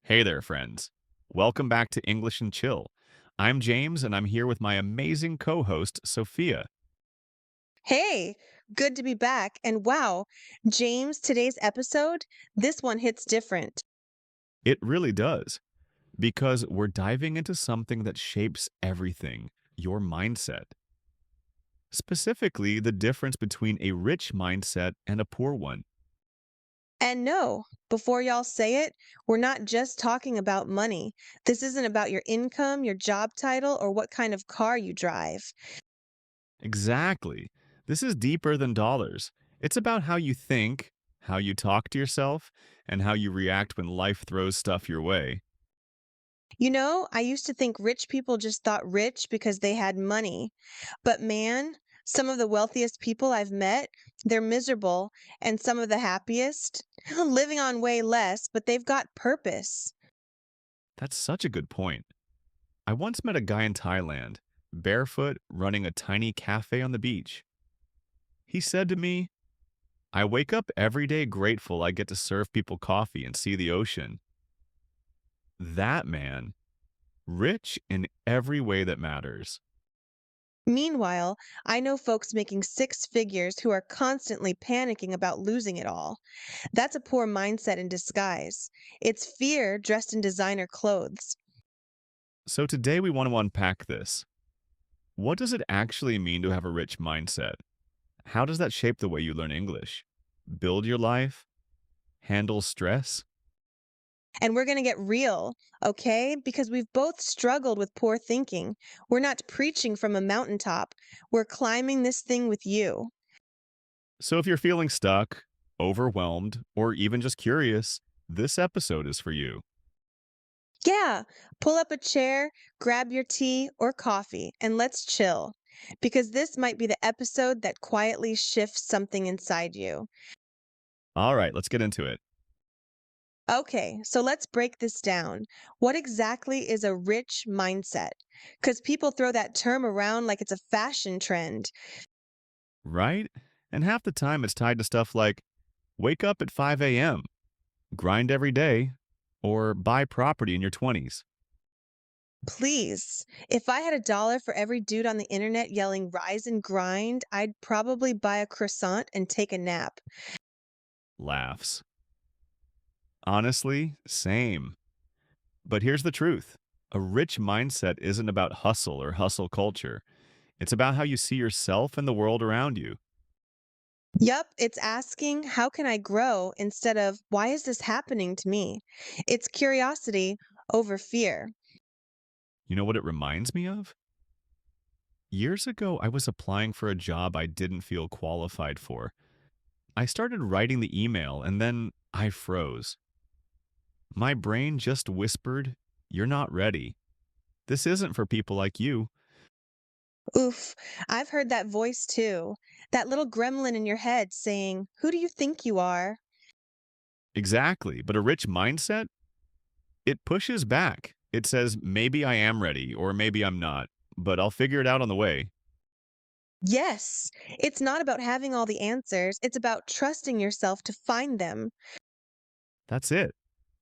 Hey there, friends. Welcome back to English and Chill. I'm James, and I'm here with my amazing co host, Sophia. Hey, good to be back. And wow, James, today's episode, this one hits different. It really does, because we're diving into something that shapes everything, your mindset. Specifically, the difference between a rich mindset and a poor one. And no, before y'all say it, we're not just talking about money. This isn't about your income, your job title, or what kind of car you drive. Exactly. This is deeper than dollars. It's about how you think, how you talk to yourself, and how you react when life throws stuff your way. I used to think rich people just thought rich because they had money. But man, some of the wealthiest people I've met, they're miserable, and some of the happiest, living on way less, but they've got purpose. That's such a good point. I once met a guy in Thailand, barefoot, running a tiny cafe on the beach. He said to me, I wake up every day grateful I get to serve people coffee and see the ocean. That man, rich in every way that matters. Meanwhile, I know folks making six figures who are constantly panicking about losing it all. That's a poor mindset in disguise. It's fear dressed in designer clothes. So today we want to unpack this. What does it actually mean to have a rich mindset? How does that shape the way you learn English? Build your life? Handle stress? And we're going to get real, okay? Because we've both struggled with poor thinking. We're not preaching from a mountaintop, we're climbing this thing with you. So if you're feeling stuck, overwhelmed, or even just curious, this episode is for you. Yeah, pull up a chair, grab your tea or coffee, and let's chill. Because this might be the episode that quietly shifts something inside you. All right, let's get into it. Okay, so let's break this down. What exactly is a rich mindset? Because people throw that term around like it's a fashion trend. Right? And half the time it's tied to stuff like wake up at 5 a.m., grind every day, or buy property in your 20s. Please, if I had $1 for every dude on the internet yelling rise and grind, I'd probably buy a croissant and take a nap. Laughs. Honestly, same. But here's the truth, a rich mindset isn't about hustle or hustle culture. It's about how you see yourself and the world around you. Yup, it's asking, how can I grow instead of, why is this happening to me? It's curiosity over fear. You know what it reminds me of? Years ago, I was applying for a job I didn't feel qualified for. I started writing the email and then I froze. My brain just whispered, You're not ready. This isn't for people like you. Oof, I've heard that voice too. That little gremlin in your head saying, who do you think you are? Exactly. But a rich mindset, it pushes back. It says, maybe I am ready or maybe I'm not, but I'll figure it out on the way. Yes, it's not about having all the answers, it's about trusting yourself to find them. That's it.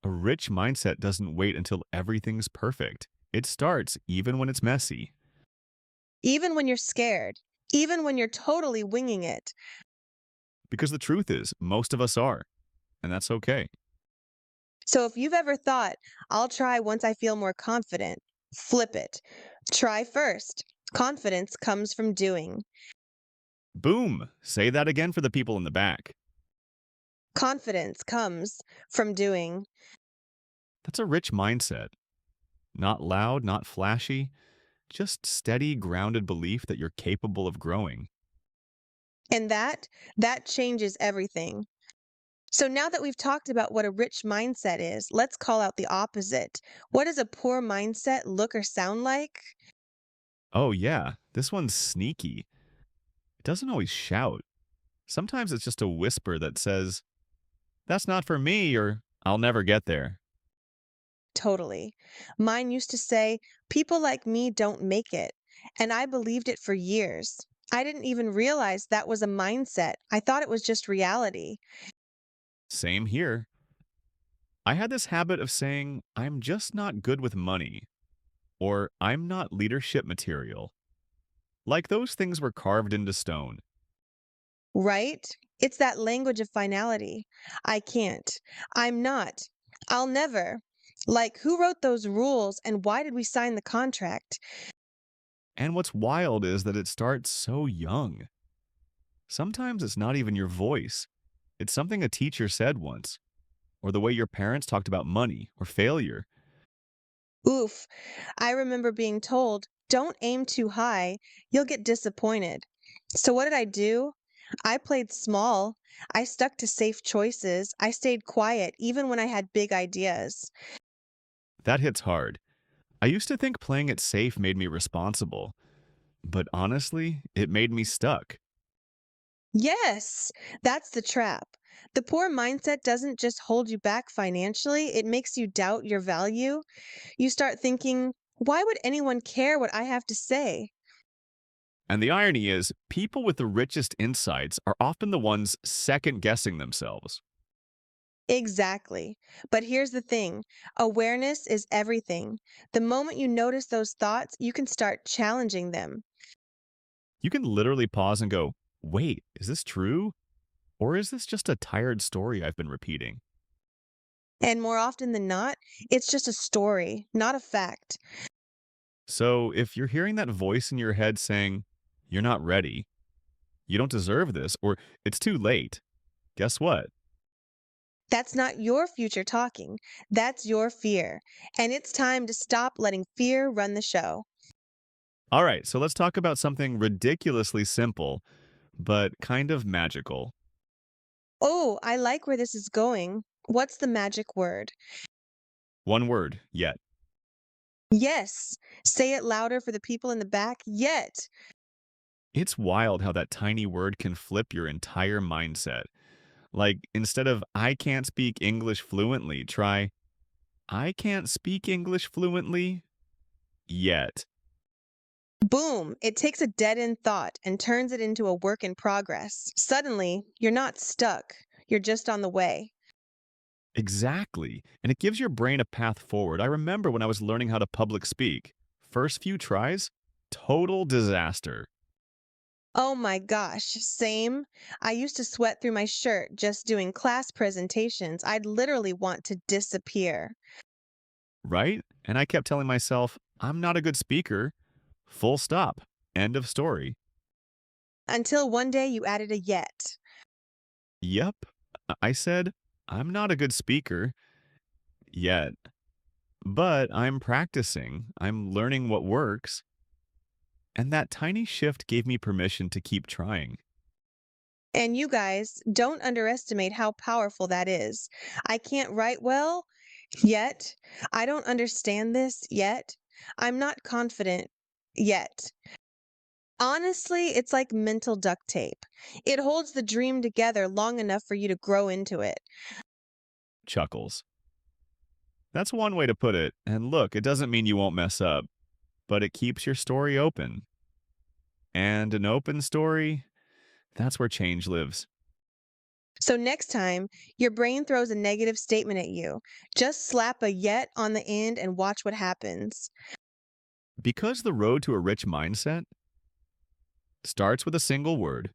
A rich mindset doesn't wait until everything's perfect. It starts even when it's messy. Even when you're scared, even when you're totally winging it. Because the truth is, most of us are, and that's okay. So if you've ever thought, I'll try once I feel more confident, flip it. Try first. Confidence comes from doing. Boom! Say that again for the people in the back. Confidence comes from doing. That's a rich mindset. Not loud, not flashy, just steady, grounded belief that you're capable of growing. And that changes everything. So now that we've talked about what a rich mindset is, let's call out the opposite. What does a poor mindset look or sound like? Oh, yeah, this one's sneaky. It doesn't always shout. Sometimes it's just a whisper that says, That's not for me, or I'll never get there. Totally. Mine used to say, people like me don't make it. And I believed it for years. I didn't even realize that was a mindset. I thought it was just reality. Same here. I had this habit of saying, I'm just not good with money, or I'm not leadership material. Like those things were carved into stone. Right? It's that language of finality. I can't. I'm not. I'll never. Like, who wrote those rules and why did we sign the contract? And what's wild is that it starts so young. Sometimes it's not even your voice, it's something a teacher said once, or the way your parents talked about money or failure. Oof. I remember being told, don't aim too high, you'll get disappointed. So, what did I do? I played small. I stuck to safe choices. I stayed quiet even when I had big ideas. That hits hard. I used to think playing it safe made me responsible, but honestly, it made me stuck. Yes, that's the trap. The poor mindset doesn't just hold you back financially, it makes you doubt your value. You start thinking, why would anyone care what I have to say? And the irony is, people with the richest insights are often the ones second guessing themselves. Exactly. But here's the thing, awareness is everything. The moment you notice those thoughts, you can start challenging them. You can literally pause and go, wait, is this true? Or is this just a tired story I've been repeating? And more often than not, it's just a story, not a fact. So if you're hearing that voice in your head saying, you're not ready, you don't deserve this, or it's too late, guess what? That's not your future talking. That's your fear. And it's time to stop letting fear run the show. All right, so let's talk about something ridiculously simple, but kind of magical. Oh, I like where this is going. What's the magic word? One word, yet. Yes. Say it louder for the people in the back. Yet. It's wild how that tiny word can flip your entire mindset. Like, instead of I can't speak English fluently, try I can't speak English fluently yet. Boom. It takes a dead end thought and turns it into a work in progress. Suddenly, you're not stuck. You're just on the way. Exactly. And it gives your brain a path forward. I remember when I was learning how to public speak. First few tries, total disaster. Oh my gosh, same. I used to sweat through my shirt just doing class presentations. I'd literally want to disappear. Right? And I kept telling myself, I'm not a good speaker. Full stop. End of story. Until one day you added a yet. Yep. I said, I'm not a good speaker yet, but I'm practicing. I'm learning what works. And that tiny shift gave me permission to keep trying. And you guys, don't underestimate how powerful that is. I can't write well yet. I don't understand this yet. I'm not confident yet. Honestly, it's like mental duct tape. It holds the dream together long enough for you to grow into it. Chuckles. That's one way to put it. And look, it doesn't mean you won't mess up, but it keeps your story open. And an open story, that's where change lives. So next time your brain throws a negative statement at you, just slap a yet on the end and watch what happens. Because the road to a rich mindset starts with a single word.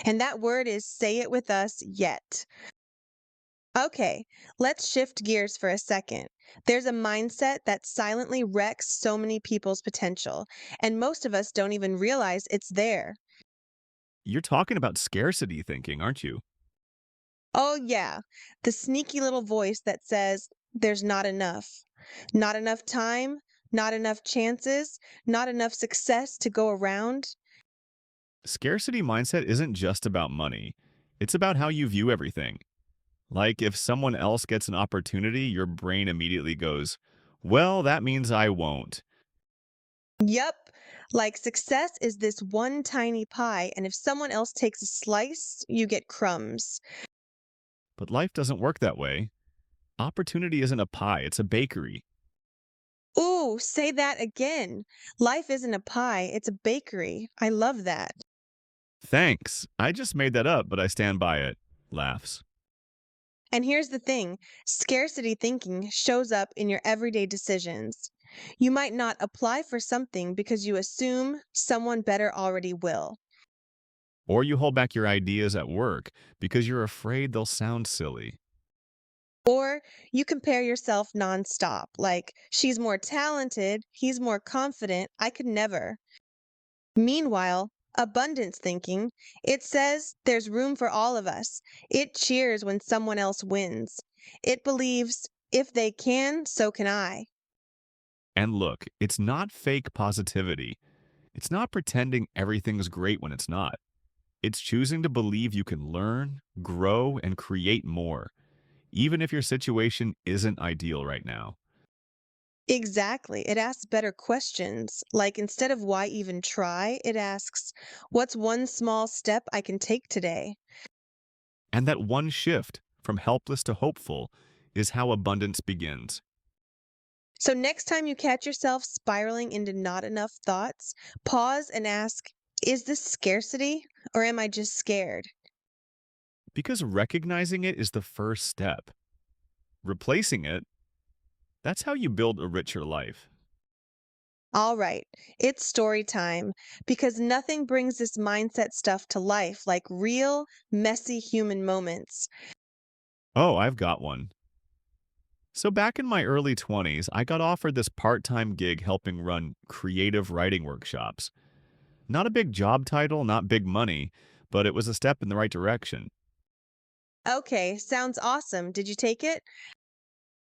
And that word is say it with us yet. Okay, let's shift gears for a second. There's a mindset that silently wrecks so many people's potential, and most of us don't even realize it's there. You're talking about scarcity thinking, aren't you? Oh, yeah, the sneaky little voice that says, there's not enough. Not enough time, not enough chances, not enough success to go around. Scarcity mindset isn't just about money, it's about how you view everything. Like if someone else gets an opportunity, your brain immediately goes, well, that means I won't. Yup, like success is this one tiny pie, and if someone else takes a slice, you get crumbs. But life doesn't work that way. Opportunity isn't a pie, it's a bakery. Ooh, say that again. Life isn't a pie, it's a bakery. I love that. Thanks. I just made that up, but I stand by it. Laughs. And here's the thing, scarcity thinking shows up in your everyday decisions. You might not apply for something because you assume someone better already will. Or you hold back your ideas at work because you're afraid they'll sound silly. Or you compare yourself nonstop, like, she's more talented, he's more confident, I could never. Meanwhile, abundance thinking, it says there's room for all of us. It cheers when someone else wins. It believes if they can, so can I. And look, it's not fake positivity. It's not pretending everything's great when it's not. It's choosing to believe you can learn, grow, and create more, even if your situation isn't ideal right now. Exactly. It asks better questions. Like instead of why even try, it asks, what's one small step I can take today? And that one shift from helpless to hopeful is how abundance begins. So next time you catch yourself spiraling into not enough thoughts, pause and ask, is this scarcity or am I just scared? Because recognizing it is the first step. Replacing it, that's how you build a richer life. All right, it's story time because nothing brings this mindset stuff to life like real, messy human moments. Oh, I've got one. So, back in my early 20s, I got offered this part time gig helping run creative writing workshops. Not a big job title, not big money, but it was a step in the right direction. Okay, sounds awesome. Did you take it?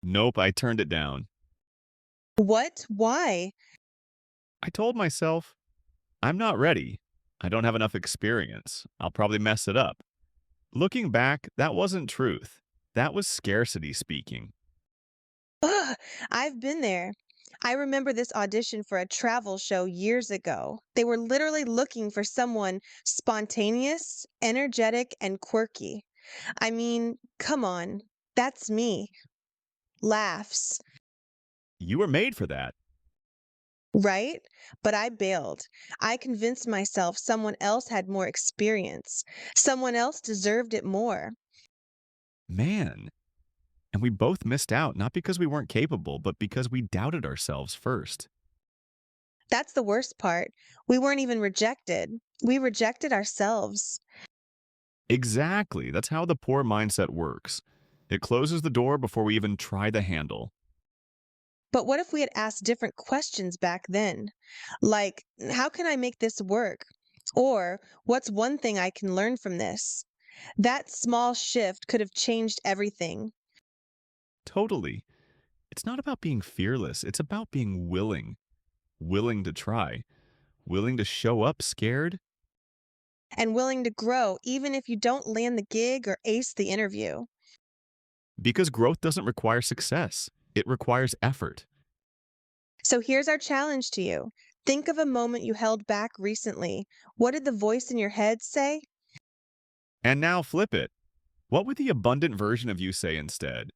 Nope, I turned it down. What? Why? I told myself, I'm not ready. I don't have enough experience. I'll probably mess it up. Looking back, that wasn't truth. That was scarcity speaking. Ugh, I've been there. I remember this audition for a travel show years ago. They were literally looking for someone spontaneous, energetic, and quirky. I mean, come on, that's me. Laughs, You were made for that. right? But I bailed. I convinced myself someone else had more experience. Someone else deserved it more. Man. And we both missed out, not because we weren't capable, but because we doubted ourselves first. That's the worst part. We weren't even rejected. We rejected ourselves. Exactly. That's how the poor mindset works. It closes the door before we even try the handle. But what if we had asked different questions back then? Like, how can I make this work? Or, what's one thing I can learn from this? That small shift could have changed everything. Totally. It's not about being fearless, it's about being willing. Willing to try. Willing to show up scared. And willing to grow, even if you don't land the gig or ace the interview. Because growth doesn't require success, it requires effort. So here's our challenge to you. Think of a moment you held back recently. What did the voice in your head say? And now flip it. What would the abundant version of you say instead?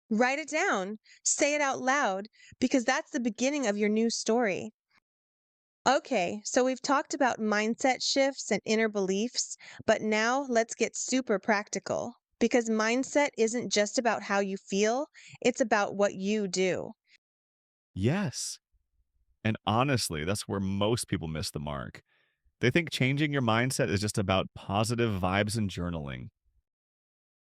Write it down. Say it out loud, because that's the beginning of your new story. Okay, so we've talked about mindset shifts and inner beliefs, but now let's get super practical. Because mindset isn't just about how you feel, it's about what you do. Yes. And honestly, that's where most people miss the mark. They think changing your mindset is just about positive vibes and journaling.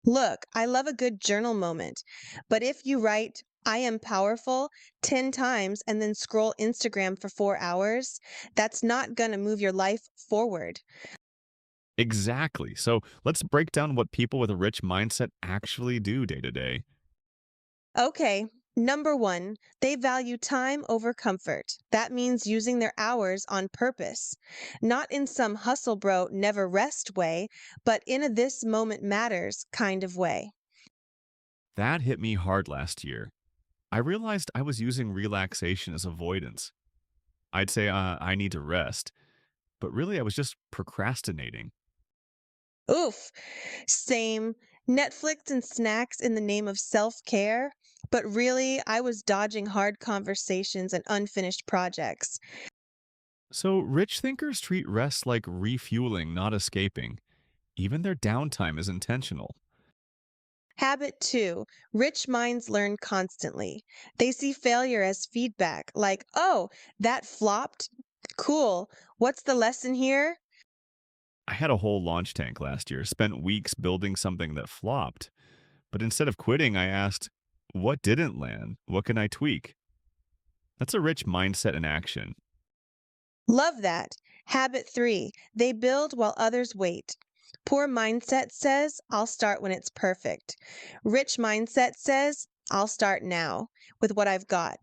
Look, I love a good journal moment, but if you write, I am powerful 10 times and then scroll Instagram for 4 hours, that's not going to move your life forward. Exactly. So let's break down what people with a rich mindset actually do day to day. Okay, number one, they value time over comfort. That means using their hours on purpose. Not in some hustle bro, never rest way, but in a this moment matters kind of way. That hit me hard last year. I realized I was using relaxation as avoidance. I'd say I need to rest, but really I was just procrastinating. Oof, same. Netflix and snacks in the name of self care, but really, I was dodging hard conversations and unfinished projects. So rich thinkers treat rest like refueling, not escaping. Even their downtime is intentional. Habit 2. Rich minds learn constantly. They see failure as feedback, like, oh, that flopped? Cool. What's the lesson here? I had a whole launch tank last year, spent weeks building something that flopped. But instead of quitting, I asked, what didn't land? What can I tweak? That's a rich mindset in action. Love that. Habit 3. They build while others wait. Poor mindset says, I'll start when it's perfect. Rich mindset says, I'll start now with what I've got.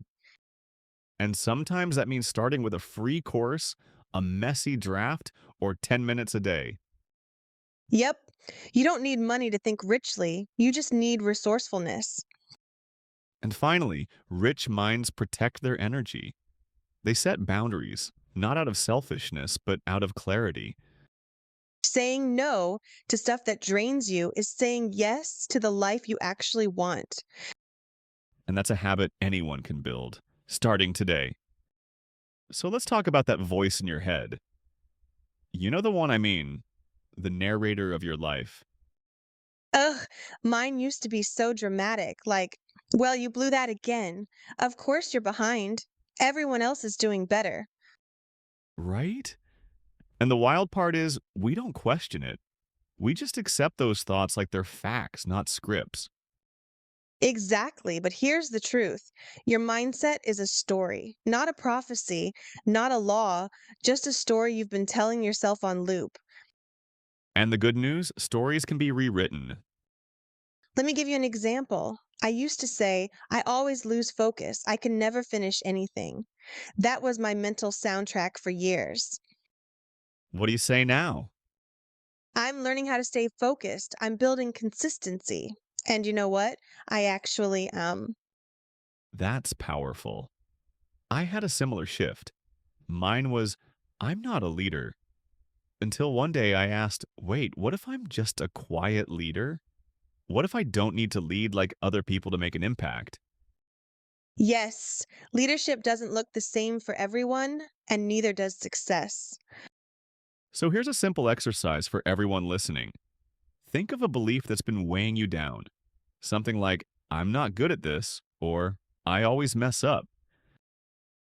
And sometimes that means starting with a free course, a messy draft, or 10 minutes a day. Yep, you don't need money to think richly, you just need resourcefulness. And finally, rich minds protect their energy. They set boundaries, not out of selfishness, but out of clarity. Saying no to stuff that drains you is saying yes to the life you actually want. And that's a habit anyone can build, starting today. So let's talk about that voice in your head. You know the one I mean, the narrator of your life. Ugh, mine used to be so dramatic, like, well, you blew that again. Of course you're behind. Everyone else is doing better. Right? And the wild part is, we don't question it. We just accept those thoughts like they're facts, not scripts. Exactly, but here's the truth. Your mindset is a story, not a prophecy, not a law, just a story you've been telling yourself on loop. And the good news, stories can be rewritten. Let me give you an example. I used to say, I always lose focus. I can never finish anything. That was my mental soundtrack for years. What do you say now? I'm learning how to stay focused. I'm building consistency. And you know what? I actually That's powerful. I had a similar shift. Mine was, I'm not a leader. Until one day I asked, wait, what if I'm just a quiet leader? What if I don't need to lead like other people to make an impact? Yes, leadership doesn't look the same for everyone, and neither does success. So here's a simple exercise for everyone listening. Think of a belief that's been weighing you down. Something like, I'm not good at this, or I always mess up.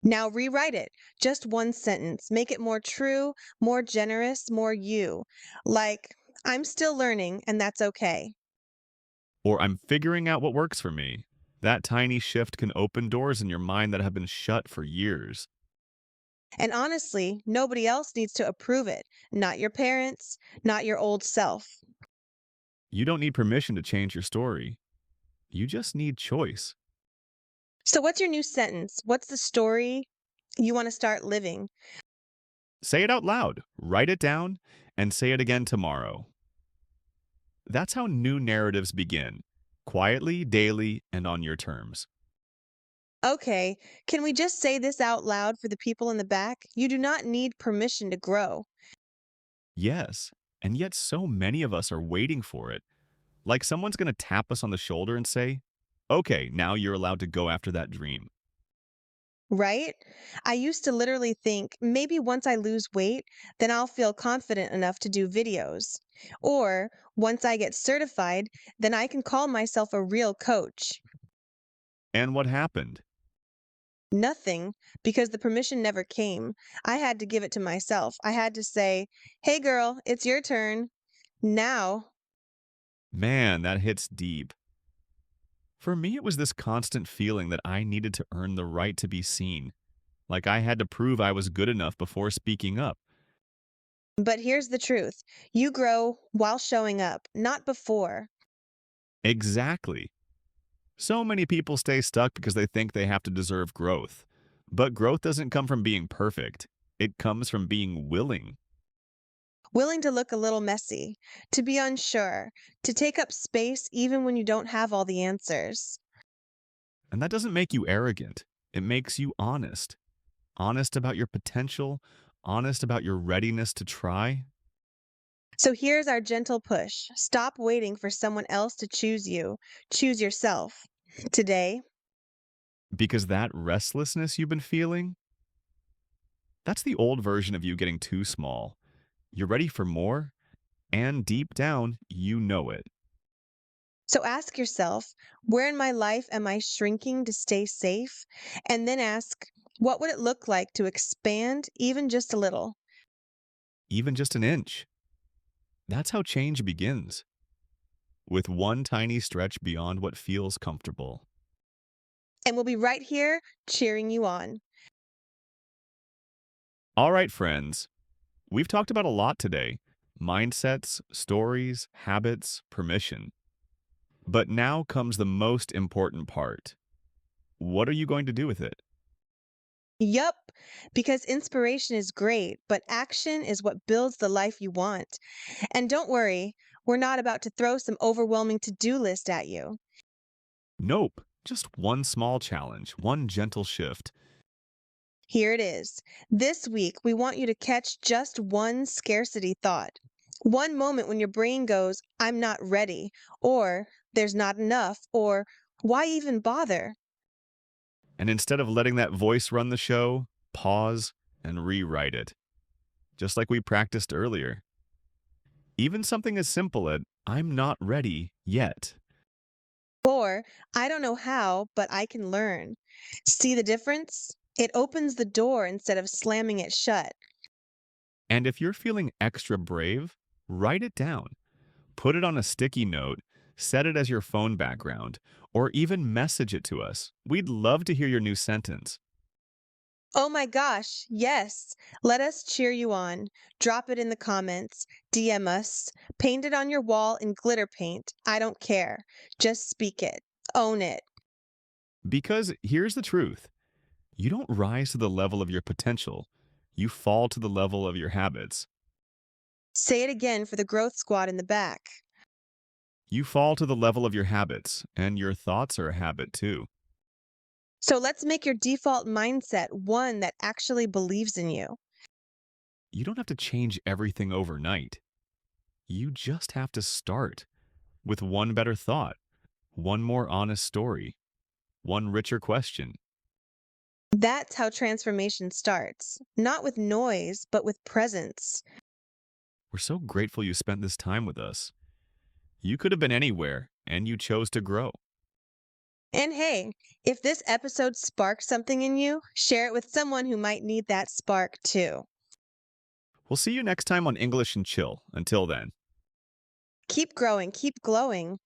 Now rewrite it. Just one sentence. Make it more true, more generous, more you. Like, I'm still learning, and that's okay. Or I'm figuring out what works for me. That tiny shift can open doors in your mind that have been shut for years. And honestly, nobody else needs to approve it. Not your parents, not your old self. You don't need permission to change your story. You just need choice. So, what's your new sentence? What's the story you want to start living? Say it out loud, write it down, and say it again tomorrow. That's how new narratives begin, quietly, daily, and on your terms. Okay, can we just say this out loud for the people in the back? You do not need permission to grow. Yes, and yet so many of us are waiting for it. Like someone's going to tap us on the shoulder and say, okay, now you're allowed to go after that dream. Right? I used to literally think maybe once I lose weight, then I'll feel confident enough to do videos. Or once I get certified, then I can call myself a real coach. And what happened? Nothing, because the permission never came. I had to give it to myself. I had to say, hey girl, it's your turn. Now, Man, that hits deep. For me, it was this constant feeling that I needed to earn the right to be seen, like I had to prove I was good enough before speaking up. but here's the truth you grow while showing up, not before. Exactly. So many people stay stuck because they think they have to deserve growth. But growth doesn't come from being perfect, it comes from being willing. Willing to look a little messy, to be unsure, to take up space even when you don't have all the answers. And that doesn't make you arrogant, it makes you honest. Honest about your potential, honest about your readiness to try. So here's our gentle push stop waiting for someone else to choose you, choose yourself. Today, Because that restlessness you've been feeling, that's the old version of you getting too small. You're ready for more, and deep down, you know it. So ask yourself, where in my life am I shrinking to stay safe? And then ask, what would it look like to expand even just a little? Even just an inch. That's how change begins, with one tiny stretch beyond what feels comfortable. And we'll be right here cheering you on. All right, friends, we've talked about a lot today: mindsets, stories, habits, permission. But now comes the most important part. What are you going to do with it? Yup, because inspiration is great, but action is what builds the life you want. And don't worry, we're not about to throw some overwhelming to do list at you. Nope, just one small challenge, one gentle shift. Here it is. This week, we want you to catch just one scarcity thought. One moment when your brain goes, I'm not ready, or there's not enough, or why even bother? And instead of letting that voice run the show, pause and rewrite it, just like we practiced earlier. Even something as simple as, I'm not ready yet. Or, I don't know how, but I can learn. See the difference? It opens the door instead of slamming it shut. And if you're feeling extra brave, write it down. Put it on a sticky note, set it as your phone background, or even message it to us. We'd love to hear your new sentence. Oh my gosh, yes. Let us cheer you on. Drop it in the comments, DM us, paint it on your wall in glitter paint. I don't care. Just speak it. Own it. Because here's the truth: you don't rise to the level of your potential, you fall to the level of your habits. Say it again for the growth squad in the back. You fall to the level of your habits, and your thoughts are a habit too. So let's make your default mindset one that actually believes in you. You don't have to change everything overnight. You just have to start with one better thought, one more honest story, one richer question. That's how transformation starts. Not with noise, but with presence. We're so grateful you spent this time with us. You could have been anywhere, and you chose to grow. And hey, if this episode sparked something in you, share it with someone who might need that spark too. We'll see you next time on English and Chill. Until then. Keep growing, keep glowing.